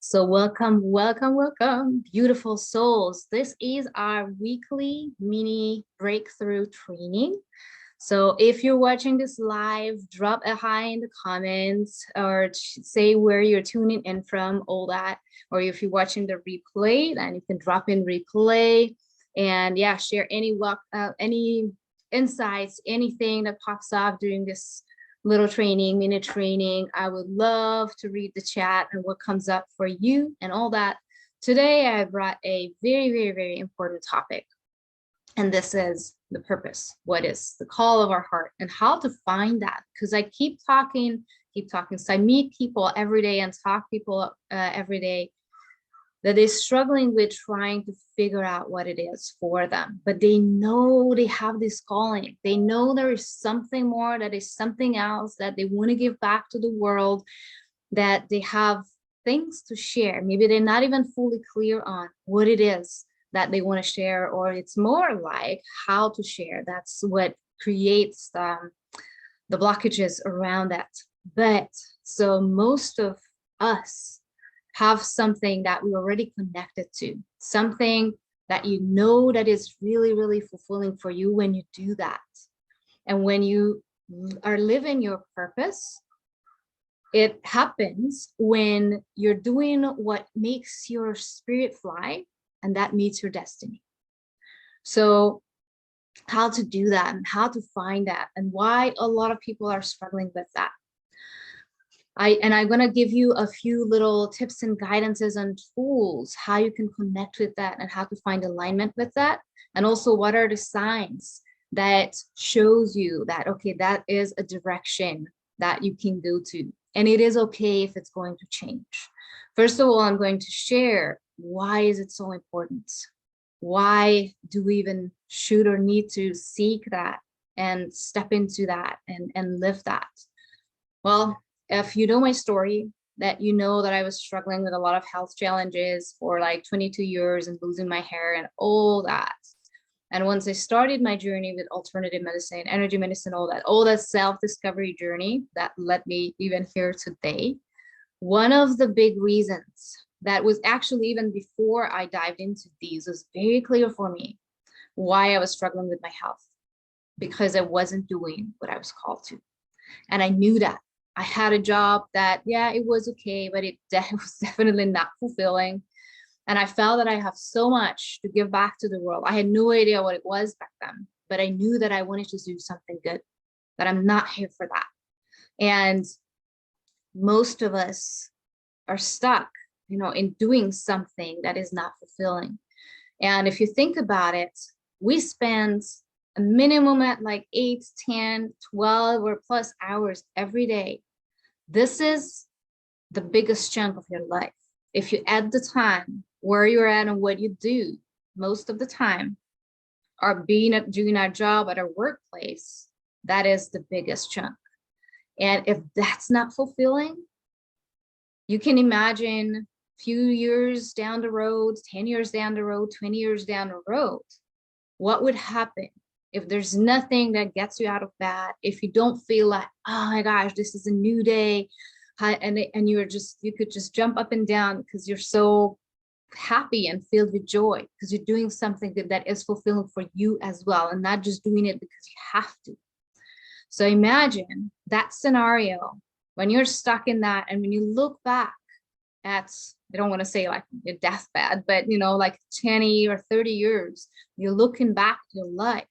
So welcome, beautiful souls. This is our weekly mini breakthrough training. So if you're watching this live, drop a hi in the comments or say where you're tuning in from, all that. Or if you're watching the replay, then you can drop in replay and yeah, share any insights, anything that pops up during this little training, minute training. I would love to read the chat and what comes up for you and all that. Today, I brought a very important topic. And this is the purpose. What is the call of our heart and how to find that? Because I keep talking. So I meet people every day and talk people every day that they're struggling with trying to figure out what it is for them, but they know they have this calling. They know there is something more, that is something else that they want to give back to the world, that they have things to share. Maybe they're not even fully clear on what it is that they want to share, or it's more like how to share. That's what creates the blockages around that. But so most of us have something that we're already connected to, something that you know that is really fulfilling for you when you do that. And when you are living your purpose, it happens when you're doing what makes your spirit fly, and that meets your destiny. So how to do that and how to find that and why a lot of people are struggling with that. I'm going to give you a few little tips and guidances and tools, how you can connect with that and how to find alignment with that. And also what are the signs that shows you that, okay, that is a direction that you can go to. And it is okay if it's going to change. First of all, I'm going to share why is it so important? Why do we even should or need to seek that and step into that and live that? Well, if you know my story, that you know that I was struggling with a lot of health challenges for like 22 years and losing my hair and all that. And once I started my journey with alternative medicine, energy medicine, all that self-discovery journey that led me even here today, one of the big reasons that was actually even before I dived into these was very clear for me why I was struggling with my health, because I wasn't doing what I was called to. And I knew that. I had a job that, yeah, it was okay, but it was definitely not fulfilling. And I felt that I have so much to give back to the world. I had no idea what it was back then, but I knew that I wanted to do something good, that I'm not here for that. And most of us are stuck, in doing something that is not fulfilling. And if you think about it, we spend a minimum at like 8, 10, 12 or plus hours every day. This is the biggest chunk of your life. If you add the time where you're at and what you do most of the time, or doing our job at our workplace, that is the biggest chunk. And if that's not fulfilling, you can imagine a few years down the road, 10 years down the road, 20 years down the road, what would happen if there's nothing that gets you out of that, if you don't feel like, oh my gosh, this is a new day, and you could just jump up and down because you're so happy and filled with joy because you're doing something that is fulfilling for you as well, and not just doing it because you have to. So imagine that scenario when you're stuck in that, and when you look back at, I don't want to say like your deathbed, but like 20 or 30 years, you're looking back at your life.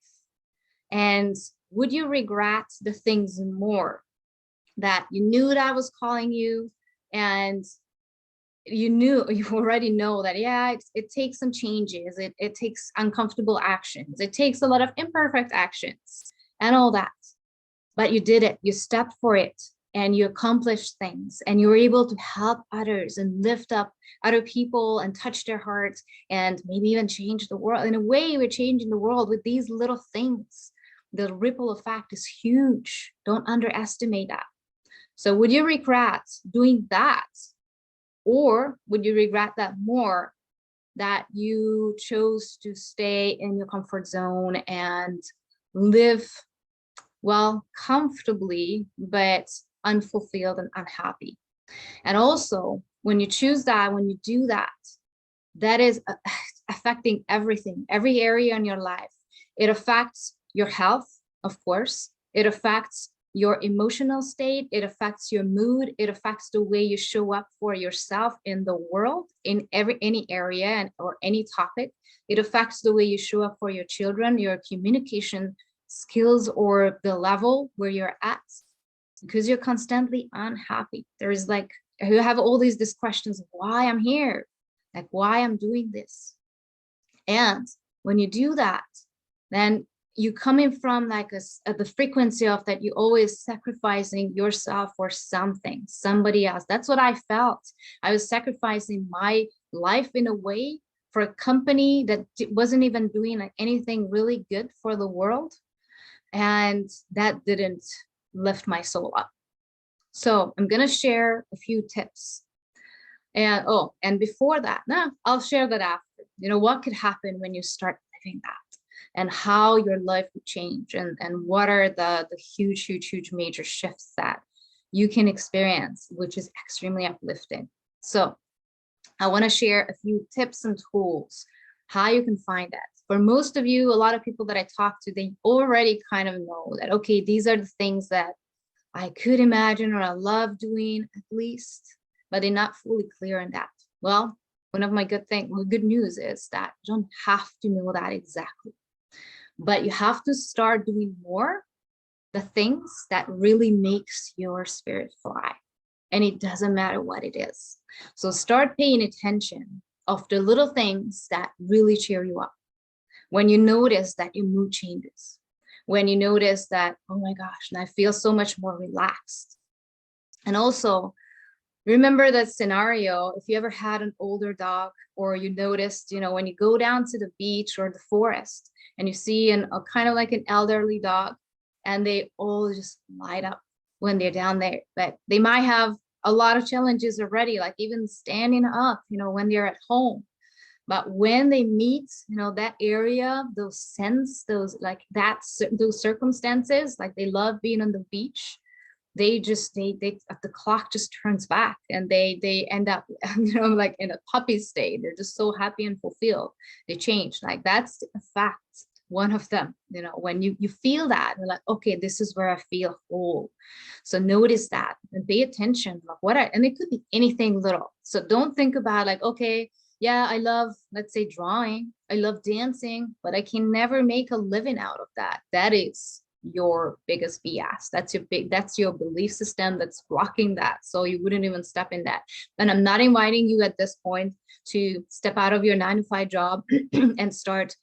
And would you regret the things more that you knew that was calling you, and you already know that, yeah, it takes some changes, it takes uncomfortable actions, it takes a lot of imperfect actions and all that, but you did it, you stepped for it, and you accomplished things, and you were able to help others and lift up other people and touch their hearts and maybe even change the world. In a way, we're changing the world with these little things. The ripple effect is huge. Don't underestimate that. So would you regret doing that? Or would you regret that more, that you chose to stay in your comfort zone and live, well, comfortably, but unfulfilled and unhappy? And also, When you choose that, when you do that, that is affecting everything, every area in your life. It affects your health, of course. It affects your emotional state. It affects your mood. It affects the way you show up for yourself in the world, in any area or any topic. It affects the way you show up for your children, your communication skills, or the level where you're at, because you're constantly unhappy. There's like, you have all these questions of why I'm here, like why I'm doing this. And when you do that, then you coming from like the frequency of that, you always sacrificing yourself for something, somebody else. That's what I felt. I was sacrificing my life in a way for a company that wasn't even doing like anything really good for the world. And that didn't lift my soul up. So I'm going to share a few tips. And and before that, no, I'll share that after. You know, what could happen when you start living that, and how your life would change, and what are the huge major shifts that you can experience, which is extremely uplifting. So I want to share a few tips and tools, how you can find that. For most of you, a lot of people that I talk to, they already kind of know that, okay, these are the things that I could imagine or I love doing at least, but they're not fully clear on that. Well, one of my good news is that you don't have to know that exactly, but you have to start doing more the things that really makes your spirit fly. And it doesn't matter what it is. So start paying attention of the little things that really cheer you up. When you notice that your mood changes, when you notice that, oh my gosh, and I feel so much more relaxed. And also remember that scenario, if you ever had an older dog, or you noticed, you know, when you go down to the beach or the forest and you see a kind of like an elderly dog, and they all just light up when they're down there, but they might have a lot of challenges already, like even standing up, you know, when they're at home. But when they meet, you know, that area, those scents, those like that, those circumstances, like they love being on the beach. They the clock just turns back, and they end up, you know, like in a puppy state. They're just so happy and fulfilled. They change. Like that's a fact. One of them, you know, when you feel that, you're like, okay, this is where I feel whole. So notice that and pay attention. Like and it could be anything little. So don't think about like, okay, yeah, I love, let's say, drawing. I love dancing, but I can never make a living out of that. That is your biggest BS. That's your belief system that's blocking that. So you wouldn't even step in that. And I'm not inviting you at this point to step out of your 9-to-5 job and start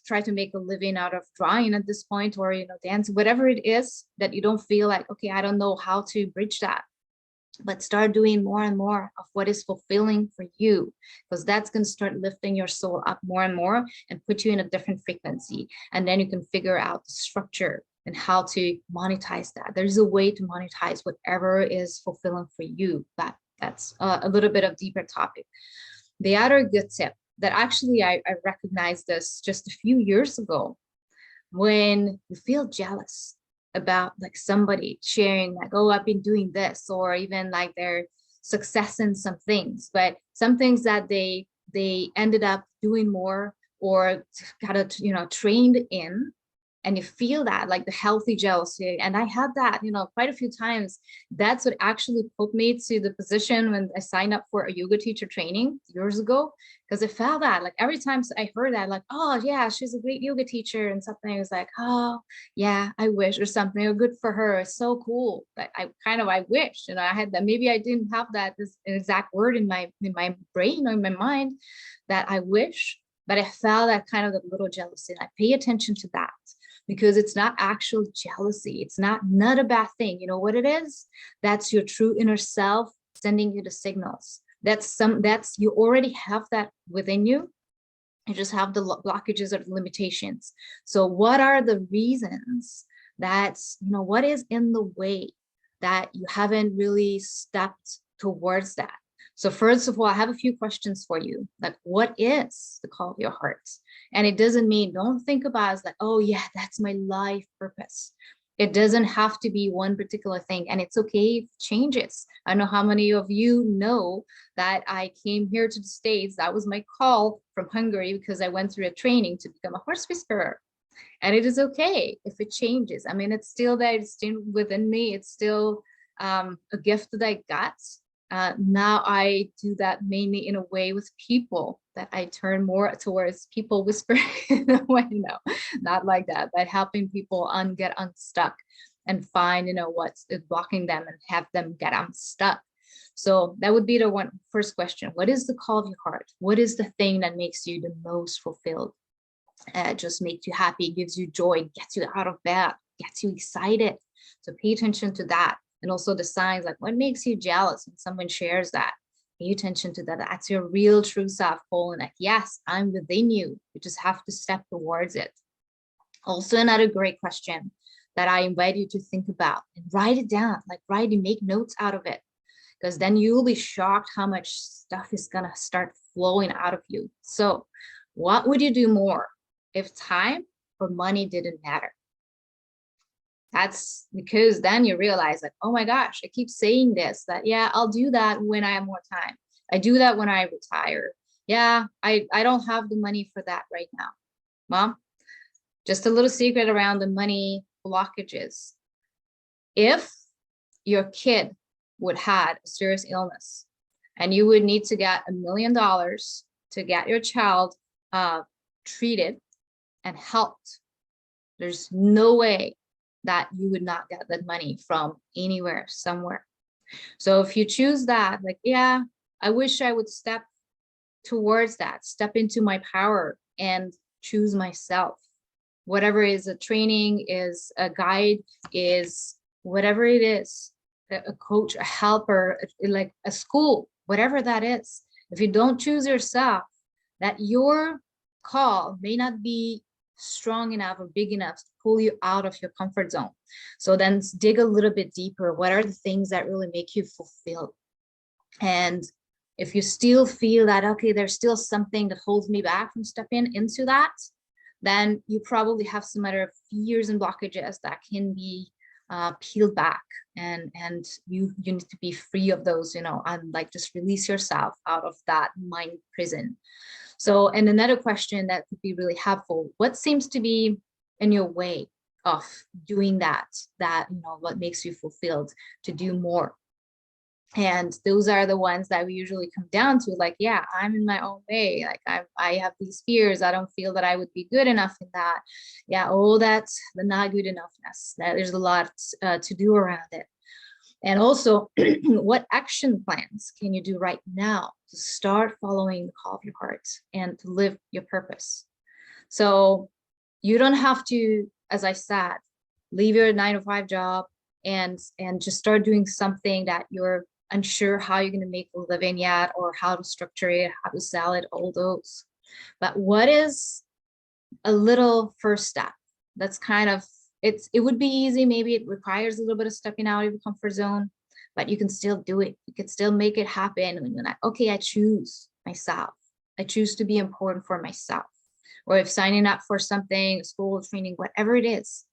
try to make a living out of drawing at this point, or, you know, dance, whatever it is that you don't feel like, okay, I don't know how to bridge that. But start doing more and more of what is fulfilling for you, because that's going to start lifting your soul up more and more and put you in a different frequency. And then you can figure out the structure and how to monetize that. There's a way to monetize whatever is fulfilling for you. That's a little bit of deeper topic. The other good tip that actually I recognized this just a few years ago, when you feel jealous about like somebody sharing like, oh, I've been doing this, or even like their success in some things, but some things that they ended up doing more or got, you know, trained in, and you feel that like the healthy jealousy. And I had that, you know, quite a few times. That's what actually put me to the position when I signed up for a yoga teacher training years ago, because I felt that like every time I heard that, like, oh yeah, she's a great yoga teacher and something, I was like, oh yeah, I wish, or something, or good for her, it's so cool. But I wish, you know, I had that. Maybe I didn't have that this exact word in my brain or in my mind, that I wish, but I felt that kind of the little jealousy. And I pay attention to that, because it's not actual jealousy. It's not a bad thing. You know what it is? That's your true inner self sending you the signals. That's you already have that within you. You just have the blockages or the limitations. So what are the reasons that, you know, what is in the way that you haven't really stepped towards that? So first of all, I have a few questions for you. Like, what is the call of your heart? And it doesn't mean, don't think about it as like, oh yeah, that's my life purpose. It doesn't have to be one particular thing, and it's okay if it changes. I know how many of you know that I came here to the States. That was my call from Hungary because I went through a training to become a horse whisperer. And it is okay if it changes. I mean, it's still there, it's still within me. It's still a gift that I got. Now I do that mainly in a way with people, that I turn more towards people whispering in a way, no, not like that, but helping people get unstuck and find, what's blocking them and have them get unstuck. So that would be the first question. What is the call of your heart? What is the thing that makes you the most fulfilled? Just makes you happy, gives you joy, gets you out of bed, gets you excited. So pay attention to that. And also the signs, like what makes you jealous when someone shares that? Pay attention to that. That's your real true self calling, like, yes, I'm within you. You just have to step towards it. Also, another great question that I invite you to think about and write it down, like make notes out of it, because then you'll be shocked how much stuff is gonna start flowing out of you. So what would you do more if time or money didn't matter? That's because then you realize, like, oh my gosh, I keep saying this, that, yeah, I'll do that when I have more time. I do that when I retire. Yeah, I don't have the money for that right now. Mom, just a little secret around the money blockages. If your kid would had a serious illness and you would need to get $1 million to get your child treated and helped, there's no way that you would not get that money from anywhere, somewhere. So if you choose that, like, yeah, I wish I would step towards that, step into my power and choose myself. Whatever is a training, is a guide, is whatever it is, a coach, a helper, like a school, whatever that is. If you don't choose yourself, that your call may not be strong enough or big enough to pull you out of your comfort zone. So then dig a little bit deeper. What are the things that really make you fulfilled? And if you still feel that, okay, there's still something that holds me back from stepping into that, then you probably have some other fears and blockages that can be peeled back, and you need to be free of those, and like just release yourself out of that mind prison. So, and another question that could be really helpful, what seems to be in your way of doing that, what makes you fulfilled to do more? And those are the ones that we usually come down to, like, yeah, I'm in my own way. Like I have these fears. I don't feel that I would be good enough in that. Yeah, oh, that's the not good enoughness. That there's a lot to do around it. And also, what action plans can you do right now to start following the call of your heart and to live your purpose? So you don't have to, as I said, leave your 9-to-5 job and just start doing something that you're unsure how you're going to make a living yet, or how to structure it, how to sell it, all those. But what is a little first step that's kind of, it would be easy, maybe it requires a little bit of stepping out of your comfort zone, but you can still do it. You can still make it happen when you're like, okay, I choose myself. I choose to be important for myself. Or if signing up for something, school, training, whatever it is,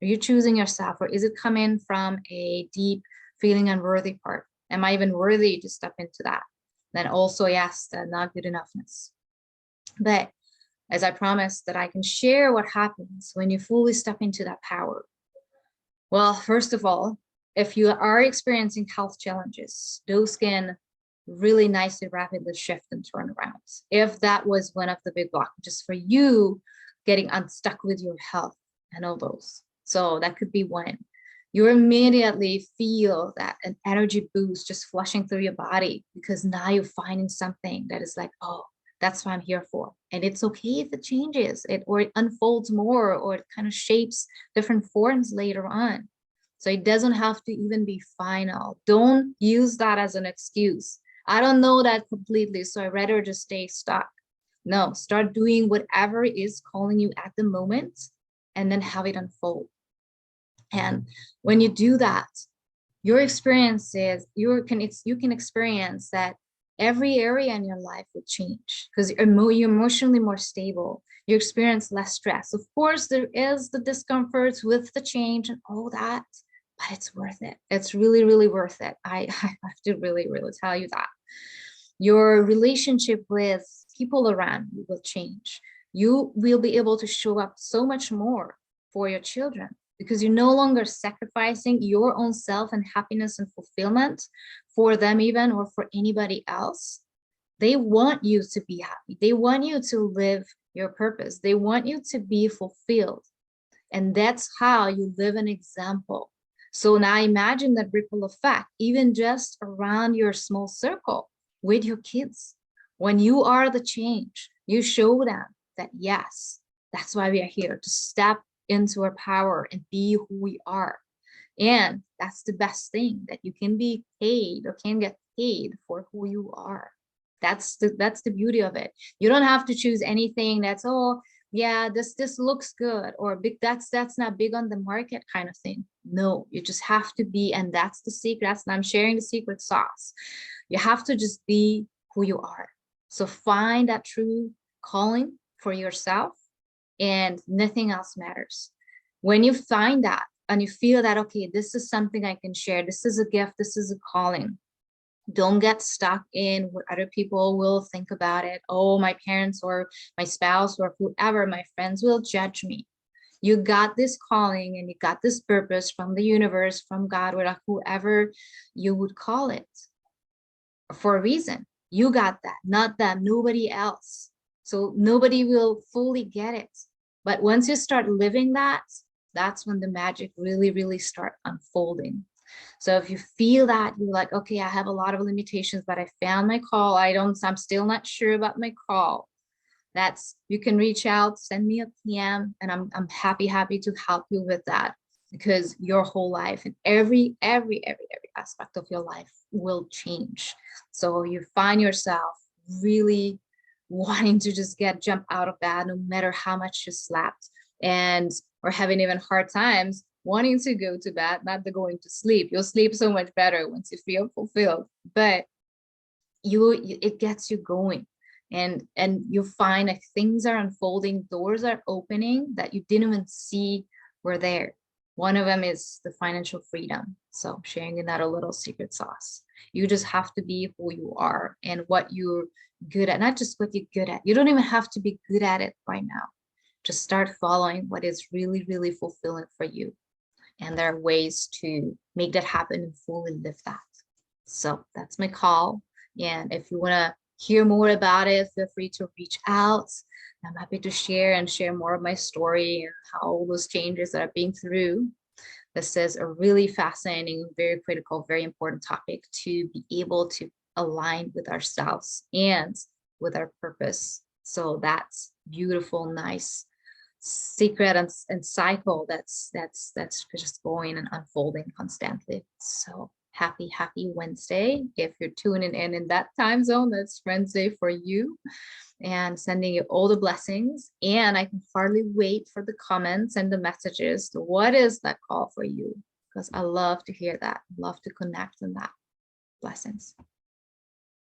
are you choosing yourself, or is it coming from a deep feeling unworthy part? Am I even worthy to step into that? Then also, yes, the not good enoughness. But as I promised that I can share what happens when you fully step into that power. Well, first of all, if you are experiencing health challenges, those can really nicely, rapidly shift and turn around. If that was one of the big blockages for you, getting unstuck with your health and all those. So that could be one. You immediately feel that an energy boost just flushing through your body, because now you're finding something that is like, oh, that's what I'm here for. And it's okay if it changes, or it unfolds more, or it kind of shapes different forms later on. So it doesn't have to even be final. Don't use that as an excuse. I don't know that completely, so I'd rather just stay stuck. No, start doing whatever is calling you at the moment, and then have it unfold. And when you do that, your experiences, you can experience that every area in your life will change, because you're emotionally more stable. You experience less stress. Of course, there is the discomforts with the change and all that, but it's worth it. It's really, really worth it. I have to really, really tell you that. Your relationship with people around you will change. You will be able to show up so much more for your children because you're no longer sacrificing your own self and happiness and fulfillment for them even, or for anybody else. They want you to be happy. They want you to live your purpose. They want you to be fulfilled. And that's how you live an example. So now imagine that ripple effect, even just around your small circle with your kids. When you are the change, you show them that, yes, that's why we are here, to step into our power and be who we are. And that's the best thing, that you can be paid or can get paid for who you are. That's the beauty of it. You don't have to choose anything that's, oh yeah, this looks good, or big, that's not big on the market kind of thing. No, you just have to be, and that's the secret. I'm sharing the secret sauce. You have to just be who you are. So find that true calling for yourself, and nothing else matters. When you find that and you feel that, okay, this is something I can share, this is a gift, this is a calling, don't get stuck in what other people will think about it. Oh, my parents or my spouse or whoever, my friends will judge me. You got this calling and you got this purpose from the universe, from God, or whoever you would call it, for a reason. You got that, not them, nobody else. So nobody will fully get it. But once you start living that, that's when the magic really, really start unfolding. So if you feel that you're like, okay, I have a lot of limitations, but I found my call. I'm still not sure about my call. You can reach out, send me a PM, and I'm happy to help you with that, because your whole life and every aspect of your life will change. So you find yourself really wanting to just jump out of bed, no matter how much you slept, and or having even hard times wanting to go to bed, not the going to sleep. You'll sleep so much better once you feel fulfilled, but it gets you going, and you find like things are unfolding, doors are opening that you didn't even see were there. One of them is the financial freedom. So sharing that a little secret sauce. You just have to be who you are and what you're good at, not just what you're good at. You don't even have to be good at it right now. Just start following what is really, really fulfilling for you. And there are ways to make that happen and fully live that. So that's my call. And if you want to hear more about it, feel free to reach out. I'm happy to share more of my story and how all those changes that I've been through. This is a really fascinating, very critical, very important topic to be able to align with ourselves and with our purpose. So that's beautiful, nice secret and cycle that's just going and unfolding constantly. So happy Wednesday. If you're tuning in that time zone, that's Wednesday for you, and sending you all the blessings. And I can hardly wait for the comments and the messages. What is that call for you? Because I love to hear that. Love to connect on that. Blessings.